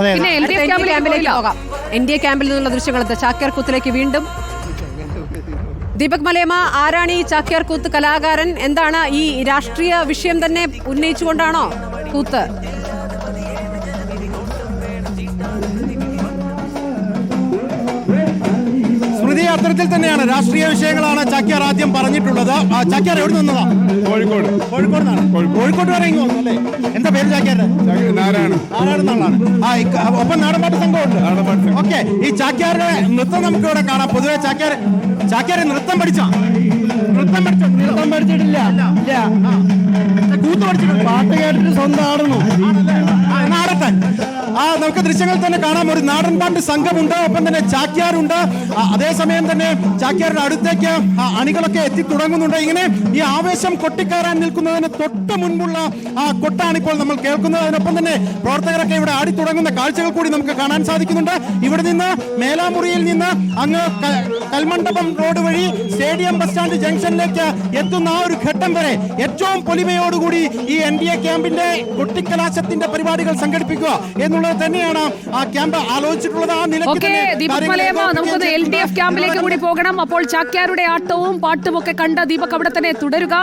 പിന്നെ ക്യാമ്പിലേക്ക് പോകാം. NDA ക്യാമ്പിൽ നിന്നുള്ള ദൃശ്യങ്ങളെത്ത് ചാക്യാർ കൂത്തിലേക്ക് വീണ്ടും ദീപക് മലയമ്മ. ആരാണ് ഈ ചാക്യാർ കൂത്ത് കലാകാരൻ? എന്താണ് ഈ രാഷ്ട്രീയ വിഷയം തന്നെ ഉന്നയിച്ചുകൊണ്ടാണോ കൂത്ത്? സ്മൃതി, അത്തരത്തിൽ തന്നെയാണ്. രാഷ്ട്രീയ വിഷയങ്ങളാണ് ചാക്യാർ ആദ്യം പറഞ്ഞിട്ടുള്ളത്. ചാക്യാർ എവിടെ നിന്നതാ? കോഴിക്കോട്. കോഴിക്കോടാണ്. കോഴിക്കോട് വരെ ഇങ്ങ് വന്നു അല്ലേ? എന്താ പേര് ചാക്യാരുടെ? നാരായണെന്നുള്ളതാണ്. ഒപ്പം നാടൻപാട്ട് സംഘമുണ്ട്. ഓക്കെ, ഈ ചാക്യാരുടെ നൃത്തം നമുക്ക് ഇവിടെ കാണാം. പൊതുവെ ചാക്യാർ നൃത്തം പഠിച്ചോ? നൃത്തം പഠിച്ചിട്ടില്ല. കൂത്ത് പഠിച്ചിട്ടുണ്ട്. പാട്ട് കേട്ടിട്ട് സ്വന്തം ആടുന്നു. നാടൻ നമുക്ക് ദൃശ്യങ്ങൾ തന്നെ കാണാം. ഒരു നാടൻ പാട്ട് സംഘമുണ്ട്, ഒപ്പം തന്നെ ചാക്യാരുണ്ട്. അതേസമയം തന്നെ ചാക്യാരുടെ അടുത്തേക്ക് അണികളൊക്കെ എത്തി തുടങ്ങുന്നുണ്ട്. ഇങ്ങനെ ഈ ആവേശം കൊട്ടിക്കയറാൻ നിൽക്കുന്നതിന് തൊട്ട് മുൻപുള്ള കൊട്ടാണ് ഇപ്പോൾ നമ്മൾ കേൾക്കുന്നത്. അതിനൊപ്പം തന്നെ പ്രവർത്തകരൊക്കെ ഇവിടെ ആടി തുടങ്ങുന്ന കാഴ്ചകൾ കൂടി നമുക്ക് കാണാൻ സാധിക്കുന്നുണ്ട്. ഇവിടെ നിന്ന് മേലാമുറിയിൽ നിന്ന് അങ്ങ് കൽമണ്ഡപം റോഡ് വഴി സ്റ്റേഡിയം ബസ് സ്റ്റാൻഡ് ജംഗ്ഷനിലേക്ക് എത്തുന്ന ആ ഒരു ഘട്ടം വരെ ഏറ്റവും പൊലിമയോടുകൂടി ഈ NDA ക്യാമ്പിന്റെ കൊട്ടിക്കലാശത്തിന്റെ പരിപാടികൾ സംഘടിപ്പിക്കുക എന്നുള്ളത് തന്നെയാണ് ആ ക്യാമ്പ് ആലോചിച്ചിട്ടുള്ളത്. ആ നിലയ്ക്ക് ദീപക് മലയമ്മ, നമുക്കൊന്ന് LDF ക്യാമ്പിലേക്ക് കൂടി പോകണം. അപ്പോൾ ചാക്യാരുടെ ആട്ടവും പാട്ടും ഒക്കെ കണ്ട ദീപക് അവിടെ തന്നെ തുടരുക.